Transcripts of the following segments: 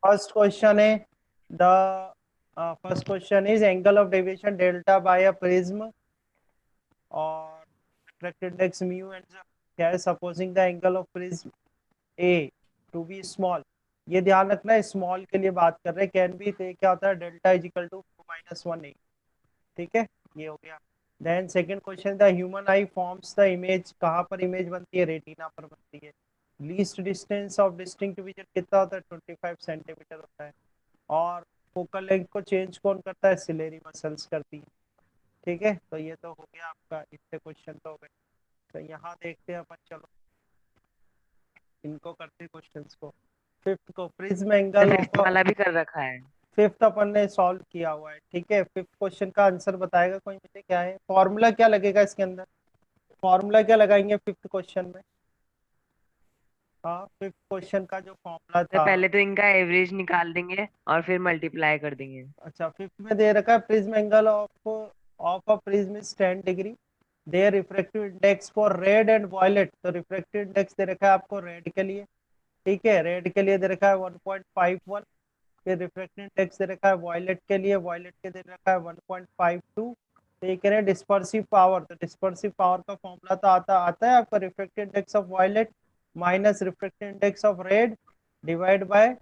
First question है the first question is angle of deviation delta by a prism और refractive index mu and क्या है supposing the angle of prism A to be small. ये ध्यान रखना है small के लिए बात कर रहे हैं। कैन बी क्या होता है delta is equal to -1 A. ठीक है, ये हो गया। Then second question, the human eye forms the image. कहाँ पर इमेज बनती है? रेटिना पर बनती है। Least distance of distinct vision कितना होता है? 25 सेंटीमीटर होता है। और फोकल लेंथ को चेंज कौन करता है? सिलेरी मसल्स करती है। ठीक है, तो ये तो हो गया आपका, इतने क्वेश्चन तो हो गए। तो यहाँ देखते हैं अपन, चलो इनको करते क्वेश्चंस को। फिफ्थ को प्रिज्म एंगल फिफ्थ ऑफ, वाला भी कर रखा है। फिफ्थ अपन ने सॉल्व किया हुआ है। ठीक है, फिफ्थ क्वेश्चन का आंसर बताएगा कोई मुझे? क्या है फॉर्मूला, क्या लगेगा इसके अंदर? फॉर्मूला क्या लगाएंगे फिफ्थ क्वेश्चन में? हाँ, फिफ्थ क्वेश्चन का जो फॉर्मूला तो था। पहले तो इनका एवरेज निकाल देंगे और फिर मल्टीप्लाई कर देंगे। अच्छा, फिफ्थ में दे रखा है prism angle of of a prism is 10 degree. दे refractive index for red and violet. तो रिफ्रैक्टिव इंडेक्स दे रखा है आपको रेड के लिए। ठीक है, रेड के लिए दे रखा है 1.51। फिर रिफ्रैक्टिव इंडेक्स दे रखा है वॉयलेट के लिए, वॉयलेट के दे रखा है 1.52। तो ये कह रहे हैं डिस्पर्सिव पावर। तो डिस्पर्सिव पावर का फॉर्मूला तो आता आता है आपका, refractive index of violet minus refractive index of red divide by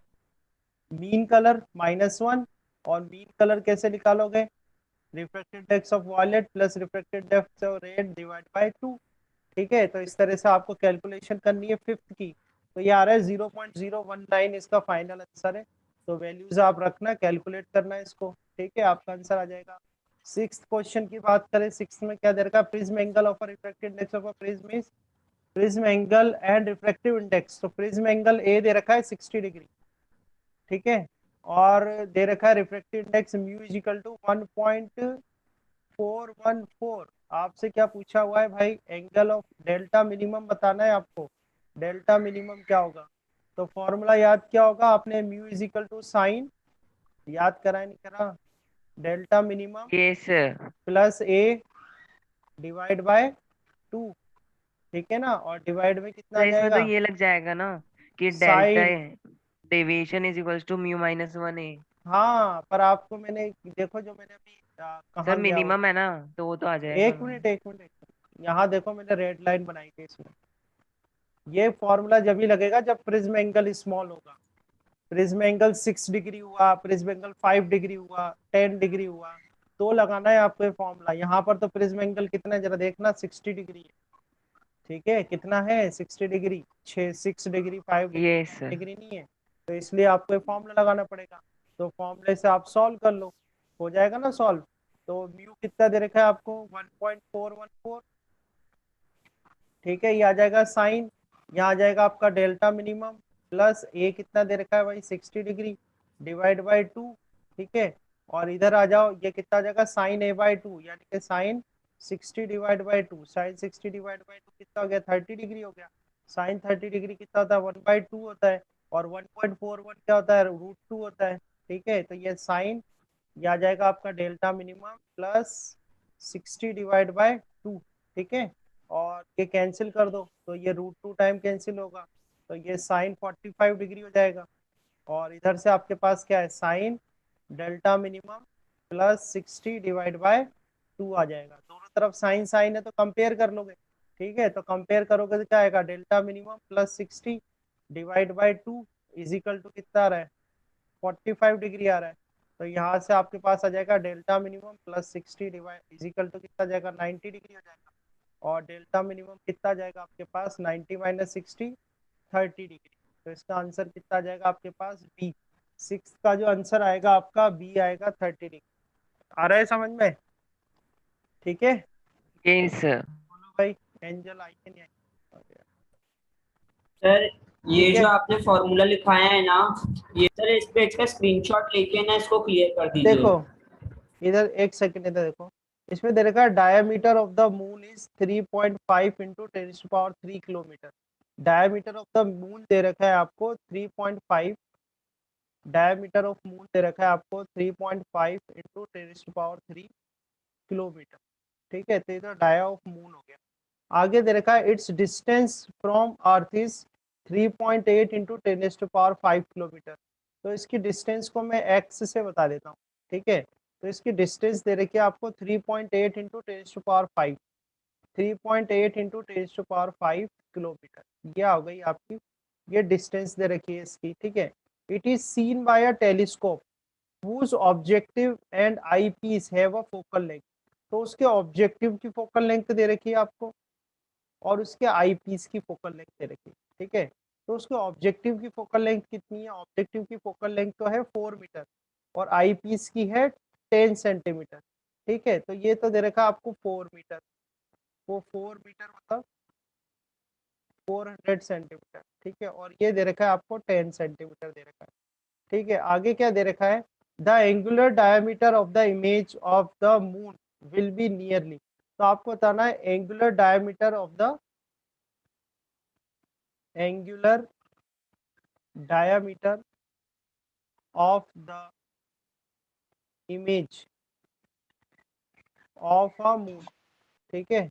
mean colour -1। और मीन कलर कैसे निकालोगे? Refractive index of violet plus refractive index of red divide by 2। ठीक है, तो इस तरह से आपको कैलकुलेशन करनी है फिफ्थ की। तो ये आ रहा है 0.019, इसका फाइनल आंसर है। तो वैल्यूज आप रखना, कैलकुलेट करना है इसको। ठीक है, आपका आंसर आ जाएगा। सिक्स्थ क्वेश्चन की बात करें, सिक्स में क्या दे रखा है? Prism angle of refractive index of a prism is, prism angle and refractive index. तो प्रिज्म एंगल ए दे रखा है 60 डिग्री। ठीक है, और दे रखा है refractive index mu is equal to 1.414। आपसे क्या पूछा हुआ है भाई? एंगल ऑफ डेल्टा मिनिमम बताना है आपको। डेल्टा मिनिमम क्या होगा? तो फॉर्मूला याद क्या होगा आपने? Mu is equal to sine, याद करा है नहीं करा? Delta minimum yes. Plus A divide by 2। ठीक है ना, और डिवाइड में कितना तो आ इसमें तो जाएगा? ये लग जाएगा ना कि delta sign. Deviation is equals to mu minus one A. हाँ, पर आपको मैंने देखो, जो मैंने अभी सर कहाँ गया हो। मिनिमम है ना, तो वो तो आ जाएगा एक ना। मिनट, एक मिनट, एक मिनट, यहाँ देखो मैंने रेड लाइन बनाई थी इसमें। ये फॉर्मूला जब ही लगेगा जब प्रिज्म एंगल स्मॉल होगा। प्रिज्म एंगल 6 डिग्री हुआ, प्रिज्म एंगल 5 डिग्री हुआ, 10 डिग्री हुआ, तो लगाना है आपको ये फॉर्मूला। यहाँ पर तो प्रिज्म एंगल कितना है जरा देखना, 60 डिग्री है। ठीक है, कितना है? 60 degree. 6 degree, 5 degree, yes sir. 10 degree नहीं है। तो इसलिए आपको ये फॉर्मूला लगाना पड़ेगा। तो फॉर्मूले से आप सॉल्व कर लो, हो जाएगा ना सॉल्व। तो म्यू कितना दे रखा है आपको? 1.414। ठीक है, ये आ जाएगा साइन। यहाँ आ जाएगा आपका डेल्टा मिनिमम प्लस ए कितना दे रखा है भाई? 60 डिग्री डिवाइड बाई 2। ठीक है, और इधर आ जाओ, ये कितना आ जाएगा? साइन ए बाई 2, यानी कि sine 60 divide by 2। Sine 60 divide by 2 कितना हो गया? 30 डिग्री हो गया। साइन 30 डिग्री कितना होता है? 1/2 होता है। और 1.41 क्या होता है? √2 होता है। ठीक है, तो ये साइन, ये आ जाएगा आपका डेल्टा मिनिमम प्लस 60/2। ठीक है, और ये कैंसिल कर दो तो ये √2 टाइम कैंसिल होगा। तो ये साइन 45 डिग्री हो जाएगा। और इधर से आपके पास क्या है? साइन डेल्टा मिनिमम प्लस 60/2 आ जाएगा। दोनों तरफ साइन साइन है तो कंपेयर कर लोगे। ठीक है, तो कंपेयर करोगे तो क्या आएगा? Delta minimum plus 60/2 is equal to कितना आ रहा है? 45 डिग्री आ रहा है। तो यहाँ से आपके पास आ जाएगा delta minimum plus 60 divide is equal to कितना जाएगा? 90 डिग्री हो जाएगा। और डेल्टा मिनिमम कितना जाएगा आपके पास? 90 माइनस 60, 30 डिग्री। तो इसका आंसर कितना जाएगा आपके पास? बी। सिक्स का जो आंसर आएगा आपका बी आएगा, 30 डिग्री। आ रहा है समझ में? ठीक है, यस। बोलो भाई, एंजल आई है नहीं आई? सर ये ठीक है, जो आपने फॉर्मूला लिखाया है ना, ये सर इस पे इसका स्क्रीनशॉट लेके ना इसको क्लियर कर दीजिए। देखो इधर एक सेकंड, इधर देखो। इसमें दे रखा है diameter of the moon is 3.5 into 10⁻³ diameter of the moon दे रखा है आपको 3.5। डायमीटर ऑफ मून दे रखा है आपको 3.5 इंटू 10⁻³ ठीक है, तो इधर डाया ऑफ मून हो गया। आगे दे रखा है it's distance from earth is 3.8 into 10⁵ kilometre. तो इसकी डिस्टेंस को मैं एक्स से बता देता हूँ, ठीक है। तो इसकी डिस्टेंस दे रखी है आपको 3.8 इंटू 10⁵, 3.8 इंटू 10⁵ किलोमीटर, ये आ गई आपकी, ये डिस्टेंस दे रखी है इसकी, ठीक है। It is seen by a telescope whose objective and eyepiece have a focal length, तो उसके ऑब्जेक्टिव की फोकल लेंथ दे रखी है आपको और उसके आई पीस की फोकल लेंथ दे रखी है, ठीक है। तो उसके ऑब्जेक्टिव की फोकल लेंथ कितनी है, ऑब्जेक्टिव की फोकल लेंथ तो है 4 मीटर और आई पीस की है 10 सेंटीमीटर, ठीक है। तो ये तो दे रखा आपको 4 मीटर, वो 4 मीटर मतलब 400 सेंटीमीटर, ठीक है। और ये दे रखा है आपको 10 सेंटीमीटर दे रखा है, ठीक है। आगे क्या दे रखा है, the angular diameter of the image of the moon will be nearly, तो आपको बताना है angular diameter of the angular diameter of the image of a moon, ठीक है,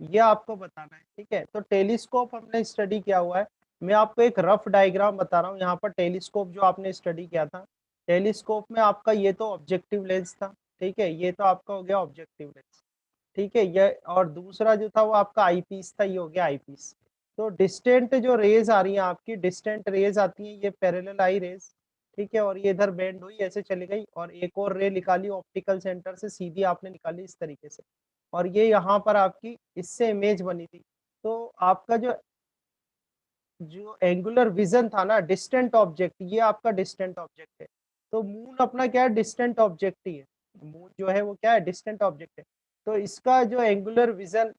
ये आपको बताना है, ठीक है। तो टेलीस्कोप हमने स्टडी किया हुआ है, मैं आपको एक रफ डायग्राम बता रहा हूँ यहाँ पर। टेलीस्कोप जो आपने स्टडी किया था, टेलीस्कोप में आपका ये तो ऑब्जेक्टिव लेंस था, ठीक है, ये तो आपका हो गया ऑब्जेक्टिव लेंस, ठीक है। ये और दूसरा जो था वो आपका आई पीस था, ये हो गया आई पीस। तो डिस्टेंट जो रेज आ रही है आपकी, डिस्टेंट रेज आती है ये पैरेलल आई रेज, ठीक है, और ये इधर बेंड हुई ऐसे चली गई और एक और रे निकाली ऑप्टिकल सेंटर से सीधी आपने निकाली इस तरीके से, और ये यहाँ पर आपकी इससे इमेज बनी थी। तो आपका जो जो एंगुलर विजन था ना, डिस्टेंट ऑब्जेक्ट, ये आपका डिस्टेंट ऑब्जेक्ट है। तो मून अपना क्या है, डिस्टेंट ऑब्जेक्ट ही है, मून जो है वो क्या है, डिस्टेंट ऑब्जेक्ट है। तो इसका जो एंगुलर विजन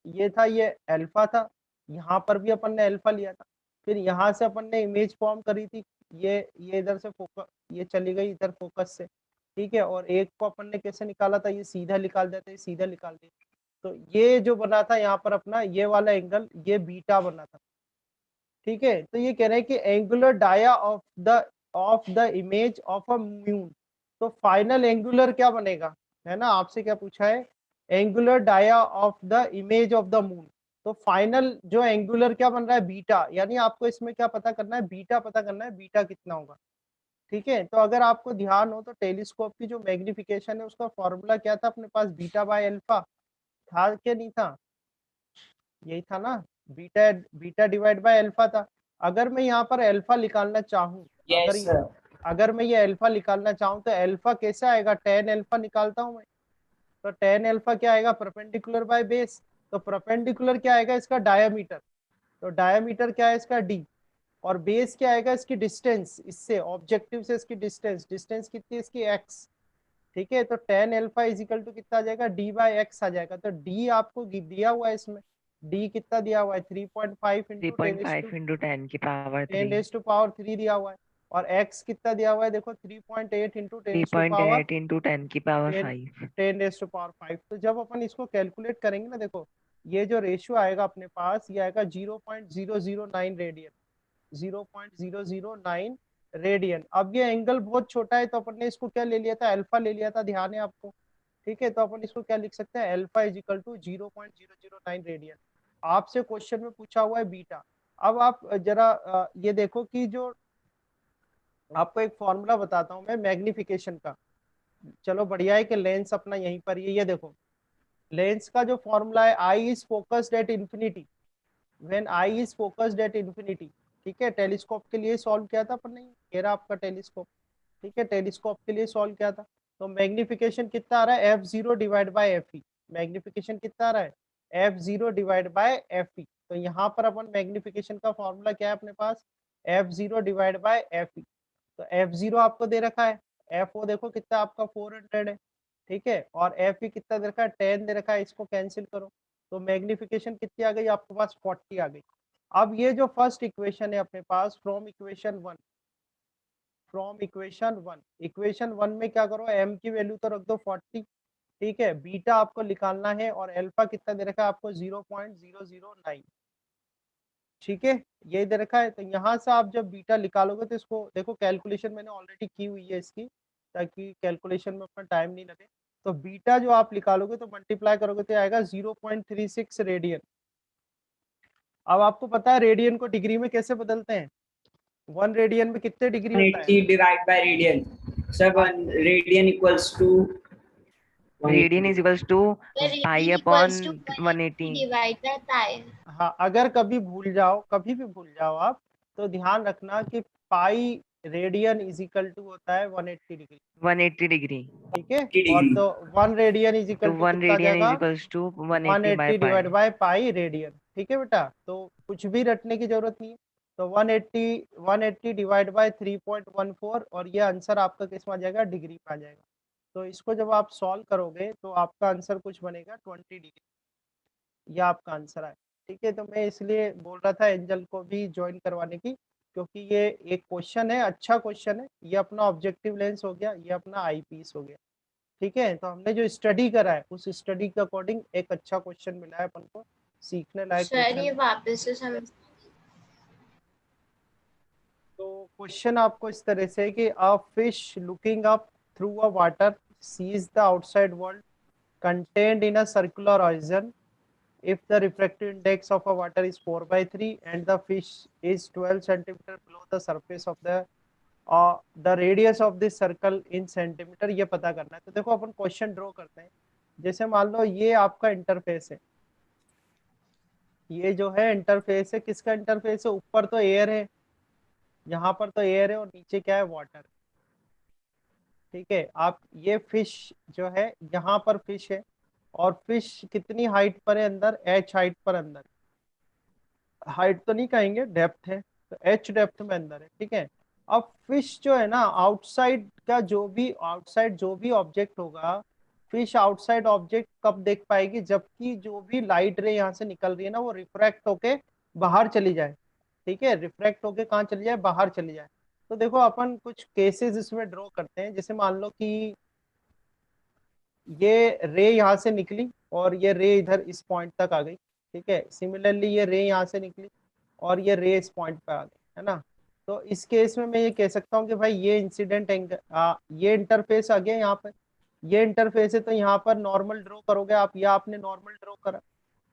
ये था, ये अल्फा था, यहाँ पर भी अपन ने अल्फा लिया था, फिर यहाँ से अपन ने इमेज फॉर्म करी थी, ये इधर से फोकस, ये चली गई इधर फोकस से, ठीक है। और एक को अपन ने कैसे निकाला था, ये सीधा निकाल देते, ये सीधा निकाल दिया। तो ये जो बना था यहाँ पर अपना ये वाला एंगल, ये बीटा बना था, ठीक है। तो ये कह रहे हैं कि angular dia of the image of a moon, तो फाइनल एंगुलर क्या बनेगा, है ना, आपसे क्या पूछा है, angular dia of the image of the moon, तो फाइनल जो एंगुलर क्या बन रहा है, बीटा, यानी आपको इसमें क्या पता करना है, बीटा पता करना है, बीटा कितना होगा, ठीक है। तो अगर आपको ध्यान हो तो टेलीस्कोप की जो मैग्निफिकेशन है उसका फॉर्मूला क्या था अपने पास, बीटा बाय अल्फा था क्या नहीं था, यही था ना, beta beta divide by alpha था। अगर मैं यहाँ पर अल्फा निकालना चाहूँ, यस सर। अगर मैं ये अल्फा निकालना चाहूँ तो अल्फा कैसे आएगा, टेन अल्फा निकालता हूँ मैं, तो टेन अल्फा क्या आएगा, परपेंडिकुलर बाय बेस, तो परपेंडिकुलर क्या आएगा इसका, डायामीटर, तो डायामीटर क्या है इसका डी, और बेस क्या आएगा इसकी डिस्टेंस, इससे ऑब्जेक्टिव से इसकी डिस्टेंस, डिस्टेंस कितनी है इसकी एक्स, ठीक है। तो tan alpha is equal to कितना आ जाएगा, डी बाई एक्स आ जाएगा। तो डी आपको दिया हुआ है इसमें, डी कितना दिया हुआ है, 3.5 इंटू 3.5 इंटू 10 की पावर 10 3। रेज टू पावर 3 दिया हुआ है, और एक्स कितना दिया हुआ है, देखो 3.8 इंटू 10 टू पावर 3.8 इंटू 10 की पावर 10, 5। 10 raise to power 5। तो जब अपन इसको कैलकुलेट करेंगे ना, देखो ये जो रेशियो आएगा अपने पास, ये आएगा 0.009 रेडियन, 0.009 रेडियन। अब ये एंगल बहुत छोटा है तो अपन ने इसको क्या ले लिया था, अल्फा ले लिया था, ध्यान है आपको, ठीक है। तो अपन इसको क्या लिख सकते हैं, alpha is equal to 0.009 radian. आपसे क्वेश्चन में पूछा हुआ है बीटा। अब आप जरा ये देखो कि जो आपको एक फॉर्मूला बताता हूं मैं मैग्निफिकेशन का, चलो बढ़िया है कि लेंस अपना यहीं पर ये देखो, लेंस का जो फॉर्मूला है, eye is focused at infinity, when eye is focused at infinity, ठीक है। टेलीस्कोप के लिए सॉल्व किया था अपन ने, ये रहा आपका टेलीस्कोप, ठीक है, टेलीस्कोप के लिए सॉल्व किया था। तो मैग्निफिकेशन कितना आ रहा है, F zero divide by F E, magnification कितना आ रहा है, F zero divide by F E. तो यहाँ पर अपन मैग्निफिकेशन का फॉर्मूला क्या है अपने पास, F zero divide by F E. तो एफ जीरो आपको दे रखा है, एफ ओ देखो कितना आपका 400 है, ठीक है, और एफ ई कितना दे रखा है, 10 दे रखा है, इसको कैंसिल करो, तो मैग्निफिकेशन कितनी आ गई आपके पास, 40 आ गई। अब ये जो फर्स्ट इक्वेशन है अपने पास, इक्वेशन वन में क्या करो, एम की वैल्यू तो रख दो 40, ठीक है, बीटा आपको निकालना है और अल्फा कितना दे रखा है आपको 0.009, ठीक है, ये दे रखा है। तो यहाँ से आप जब बीटा निकालोगे तो इसको देखो, कैलकुलेशन मैंने ऑलरेडी की हुई है इसकी, ताकि कैलकुलेशन में अपना टाइम नहीं लगे। तो बीटा जो आप निकालोगे तो मल्टीप्लाई करोगे तो आएगा 0.36 रेडियन। अब आपको पता है रेडियन को डिग्री में कैसे बदलते हैं, 1 रेडियन में कितने डिग्री होता है? 180 divide by radian sir, 1 radian equals to radian is equals to pi upon 180। Divide by pi. हाँ, अगर कभी भूल जाओ, कभी भी भूल जाओ आप, तो ध्यान रखना कि pi radian is equal to होता है 180 डिग्री, 180 डिग्री। ठीक है। 80 और डिग्री। तो 1 रेडियन इज तो इक्वल टू 1 कितना आ रेडियन जाएगा? Is equals to 180 by 180 pi. Divide by pi radian, ठीक है बेटा। तो कुछ भी रटने की जरूरत नहीं है। तो 180 डिवाइड बाय 3.14, और ये आंसर आपका किस में आ जाएगा? डिग्री में आ जाएगा। तो इसको जब आप सॉल्व करोगे तो आपका आंसर कुछ बनेगा 20 डिग्री, ये आपका आंसर है, ठीक है। तो मैं इसलिए बोल रहा था एंजल को भी ज्वाइन करवाने की, क्योंकि ये एक क्वेश्चन है, अच्छा क्वेश्चन है। ये अपना ऑब्जेक्टिव लेंस हो गया, ये अपना आई पीस हो गया, ठीक है। तो हमने जो स्टडी करा है उस स्टडी के अकॉर्डिंग एक अच्छा क्वेश्चन मिला है अपन को, सीखने लायक सर क्वेश्चन ये है। वापस से समझ। तो क्वेश्चन आपको इस तरह से है कि a fish looking up through a water sees the outside world contained in a circular horizon if the refractive index of a water is 4/3 and the fish is 12 centimeter below the surface of the radius of this circle in centimeter, ये पता करना है। तो देखो अपन question draw करते हैं। जैसे मान लो ये आपका इंटरफेस है, ये जो है इंटरफेस है, किसका इंटरफेस है? ऊपर तो एयर है, यहाँ पर तो एयर है, और नीचे क्या है? वाटर, ठीक है। आप ये फिश जो है, यहाँ पर फिश है, और फिश कितनी हाइट पर है अंदर? h हाइट पर अंदर, हाइट तो नहीं कहेंगे, डेप्थ है, तो h डेप्थ में अंदर है, ठीक है। अब फिश जो है ना, आउटसाइड जो भी ऑब्जेक्ट होगा, फिश आउटसाइड ऑब्जेक्ट कब देख पाएगी? जबकि जो भी लाइट रे यहाँ से निकल रही है ना, वो रिफ्रैक्ट होके बाहर चली जाए, ठीक है। रिफ्रैक्ट होके कहाँ चली जाए? बाहर चली जाए। तो देखो अपन कुछ केसेस इसमें ड्रॉ करते हैं। जैसे मान लो कि ये रे यहाँ से निकली और ये रे इधर इस पॉइंट तक आ गई, ठीक है। सिमिलरली ये रे यहाँ से निकली और ये रे इस पॉइंट पे आ गई, है ना। तो इस केस में मैं ये कह सकता हूँ कि भाई ये इंसिडेंट एंगल, ये इंटरफेस आ गया यहाँ पे, ये इंटरफेस है, तो यहाँ पर नॉर्मल ड्रॉ करोगे आप, या आपने नॉर्मल ड्रॉ करा,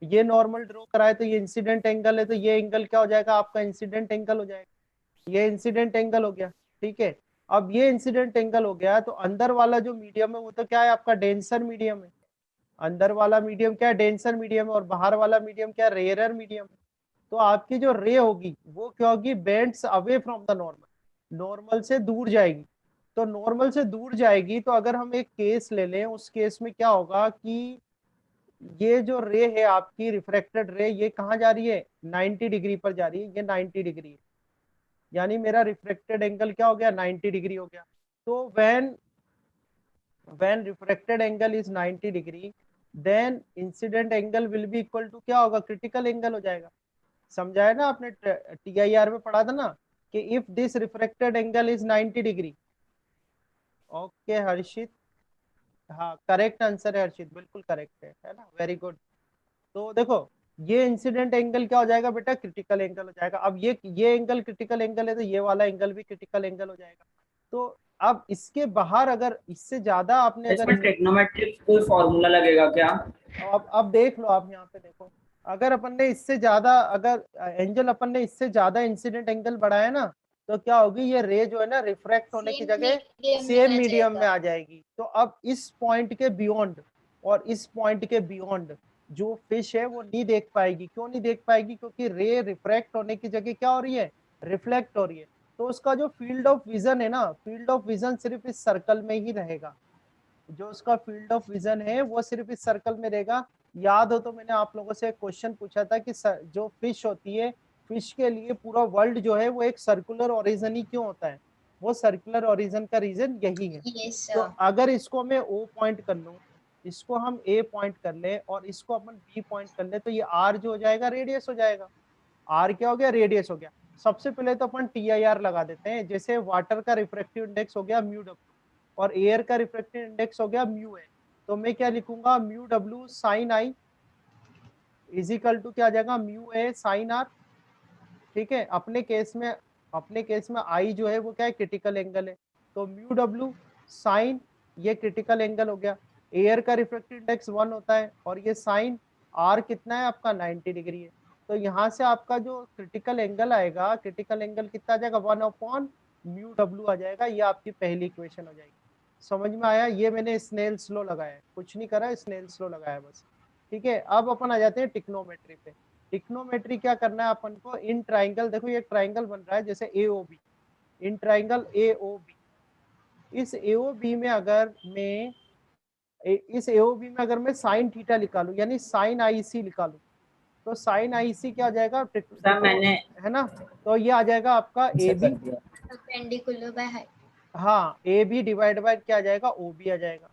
ये नॉर्मल ड्रॉ करा है, तो ये इंसिडेंट एंगल है, तो ये एंगल क्या हो जाएगा? आपका इंसिडेंट एंगल हो जाएगा। ये इंसिडेंट एंगल हो गया, ठीक है। अब ये इंसिडेंट एंगल हो गया, तो अंदर वाला जो मीडियम है वो तो क्या है? आपका डेंसर मीडियम है। अंदर वाला मीडियम क्या है? डेंसर मीडियम है। और बाहर वाला मीडियम क्या? रेयरर मीडियम है। तो आपकी जो रे होगी वो क्या होगी? Bends away from the normal, normal से दूर जाएगी। तो नॉर्मल से दूर जाएगी, तो अगर हम एक केस ले लें, उस केस में क्या होगा कि ये जो रे है आपकी रिफ्रेक्टेड रे, ये कहाँ जा रही है? 90 डिग्री पर जा रही है, ये 90 डिग्री है, यानी मेरा रिफ्रेक्टेड एंगल क्या हो गया? 90 डिग्री हो गया। तो when refracted angle is 90 degree, then incident angle will be equal to क्या होगा? क्रिटिकल एंगल हो जाएगा। समझाया ना आपने, TIR में पढ़ा था ना कि if this refracted angle is 90 degree. Okay Harshit, हाँ करेक्ट आंसर है हर्षित, बिल्कुल करेक्ट है ना, वेरी गुड। तो देखो ये इंसिडेंट एंगल क्या हो जाएगा बेटा? क्रिटिकल एंगल हो जाएगा। अब ये एंगल क्रिटिकल एंगल है, तो ये वाला एंगल भी क्रिटिकल एंगल हो जाएगा। तो अब इसके बाहर अगर इससे ज्यादा आपने अगर इसमें ट्रिग्नोमेट्रिक कोई फॉर्मूला लगेगा क्या? अब देख लो, आप यहाँ पे देखो, अगर अपन ने इससे ज्यादा, अगर एंजल अपन ने इससे ज्यादा इंसिडेंट एंगल बढ़ाया ना, तो क्या होगी? ये रे जो है ना, रिफ्रैक्ट होने की जगह सेम मीडियम में आ जाएगी। तो अब इस पॉइंट के बियॉन्ड और इस पॉइंट के बियॉन्ड जो फिश है वो नहीं देख पाएगी। क्यों नहीं देख पाएगी? क्योंकि रे रिफ्रैक्ट होने की जगह क्या हो रही है? रिफ्लेक्ट हो रही है। तो उसका जो फील्ड ऑफ विजन है ना, फील्ड ऑफ विजन सिर्फ इस सर्कल में ही रहेगा। जो उसका फील्ड ऑफ विजन है वो सिर्फ इस सर्कल में रहेगा। याद हो तो मैंने आप लोगों से एक क्वेश्चन पूछा था कि जो फिश होती है, फिश के लिए पूरा वर्ल्ड जो है वो एक सर्कुलर ओरिजिन ही क्यों होता है? वो सर्कुलर ओरिजिन का रीजन यही है। तो अगर इसको मैं O पॉइंट कर लूं, इसको हम A पॉइंट कर ले, और इसको अपन B पॉइंट कर ले, तो ये R जो हो जाएगा रेडियस हो जाएगा। R क्या हो गया? रेडियस हो गया। सबसे पहले तो अपन TIR लगा देते हैं। जैसे वाटर का रिफ्रैक्टिव इंडेक्स हो गया μW, और एयर का रिफ्रैक्टिव इंडेक्स हो गया म्यू है। तो मैं क्या लिखूंगा? Mu W sine i is equal to क्या आ जाएगा? म्यू ए साइन आर, ठीक है। अपने केस में आई जो है वो क्या है? क्रिटिकल एंगल है। तो म्यू डब्ल्यू साइन, ये क्रिटिकल एंगल हो गया। एयर का रिफ्रैक्टिव इंडेक्स 1 होता है, और ये साइन आर कितना है आपका? 90 डिग्री है। तो यहाँ से आपका जो क्रिटिकल एंगल आएगा, क्रिटिकल एंगल कितना आ जाएगा 1/μw आ जाएगा। ये आपकी पहली इक्वेशन हो जाएगी। समझ में आया? ये मैंने स्नेल्स लॉ लगाया है, कुछ नहीं करा, स्नेल्स लॉ लगाया बस। ठीक है, अब अपन आ जाते हैं टिक्नोमेट्री पे। टिक्नोमेट्री क्या करना है अपन को, इन ट्राइंगल, देखो ये ट्राइंगल बन रहा है जैसे AOB, इन ट्राइंगल AOB, इस AOB में अगर मैं इस AOB में अगर मैं साइन थीटा निकालू, यानी साइन IC निकालू, तो साइन IC क्या हो जाएगा, सर मैंने है ना, तो ये आ जाएगा आपका ऐसे AB, कर दिया। Perpendicular by height. हाँ AB डिवाइड बाय क्या आ जाएगा, OB आ जाएगा।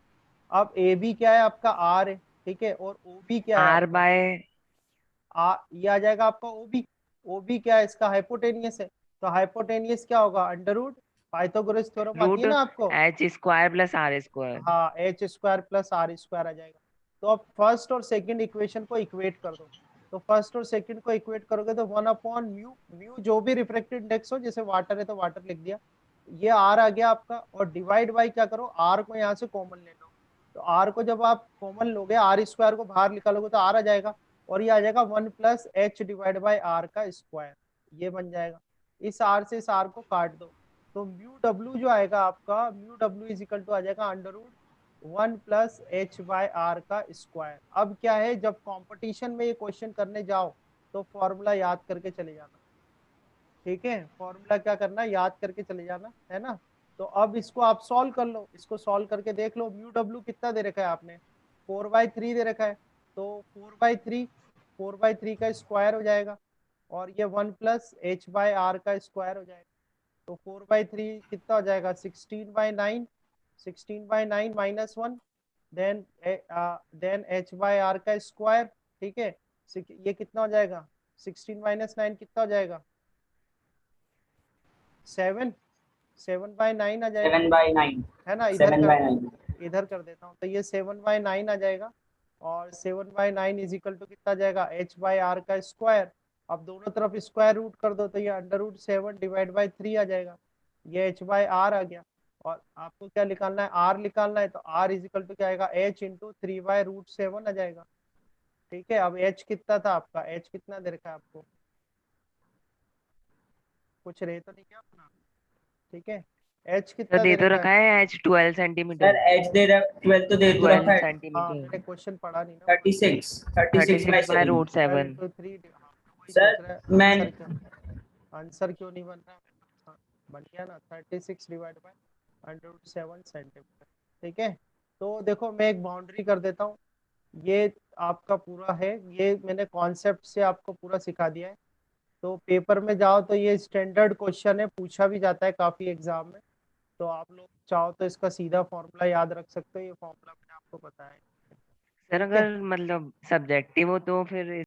अब AB क्या है आपका R है, ठीक है, और OB क्या है R आपका, बाय ये आ जाएगा आपका OB। OB क्या है, इसका हाइपोटेनियस है, तो हाइपोटेनियस क्या होगा, अंडर रूट पाइथागोरस थ्योरम आती रूट है ना आपको, H² प्लस R²। हाँ H² प्लस R² आ जाएगा। तो अब फर्स्ट और सेकंड इक्वेशन को इक्वेट कर दो, तो फर्स्ट और सेकंड को इक्वेट करोगे तो 1/μ, म्यू जो भी रिफ्रैक्टिव इंडेक्स हो, जैसे वाटर है तो वाटर लिख दिया, ये R आ गया आपका, और डिवाइड बाई क्या करो, R को यहाँ से कॉमन ले लो, तो R को जब आप कॉमन लोगे, R² को बाहर निकालोगे तो R आ जाएगा, और ये आ जाएगा 1 + H डिवाइड बाई R का स्क्वायर, ये बन जाएगा। इस R से इस R को काट दो, तो μw जो आएगा आपका, μw इज इक्वल टू आ जाएगा अंडर रूट 1 + H/R का स्क्वायर। अब क्या है, जब कंपटीशन में ये क्वेश्चन करने जाओ तो फॉर्मूला याद करके चले जाना, ठीक है, फॉर्मूला क्या करना, याद करके चले जाना, है ना। तो अब इसको आप सॉल्व कर लो, इसको सॉल्व करके देख लो, μw कितना दे रखा है आपने, 4/3 दे रखा है, तो 4/3 का स्क्वायर हो जाएगा, और ये 1 + H/R का स्क्वायर हो जाएगा, तो 4/3 कितना हो जाएगा, 16/9, 16/9 माइनस 1, देन H/R का स्क्वायर, ठीक है, ये कितना हो जाएगा, 16 - 9 कितना हो जाएगा, 7/9 आ जाएगा, 7/9, है ना, इधर 7/9। इधर कर देता हूँ, तो ये 7/9 आ जाएगा, और 7/9 इज इक्वल टू कितना आ जाएगा, H/R का स्क्वायर। अब दोनों तरफ स्क्वायर रूट कर दो, तो ये अंडर रूट 7 डिवाइड बाई 3 आ जाएगा, ये H/R आ गया, और आपको क्या निकालना है, R निकालना है, तो R इज इक्वल टू क्या आएगा, H इंटू 3/√7 आ जाएगा। ठीक है, अब H कितना था आपका, H कितना दे रखा है आपको, कुछ रहे तो नहीं क्या अपना, ठीक है, H तो कितना दे दे तो रखा रखा है, है H 12 सर सेंटीमीटर, H दे रहा 12 तो दे तो 12 रखा है, हाँ सेंटीमीटर, मैंने क्वेश्चन पढ़ा नहीं ना, 36/7। 36/√7। 12 हाँ, तो वही सर पूछ रहा है, मैंने आंसर क्यों नहीं बन रहा है, हाँ, बन गया ना, 36 डिवाइड बाय √7 सेंटीमीटर। ठीक है, तो देखो मैं एक बाउंड्री कर देता हूँ, ये आपका पूरा है, ये मैंने कॉन्सेप्ट से आपको पूरा सिखा दिया है, तो पेपर में जाओ तो ये स्टैंडर्ड क्वेश्चन है, पूछा भी जाता है काफी एग्जाम में, तो आप लोग चाहो तो इसका सीधा फॉर्मूला याद रख सकते हो, ये फॉर्मूला मैंने आपको बताया है। सर ठीक है, अगर मतलब सब्जेक्टिव हो तो फिर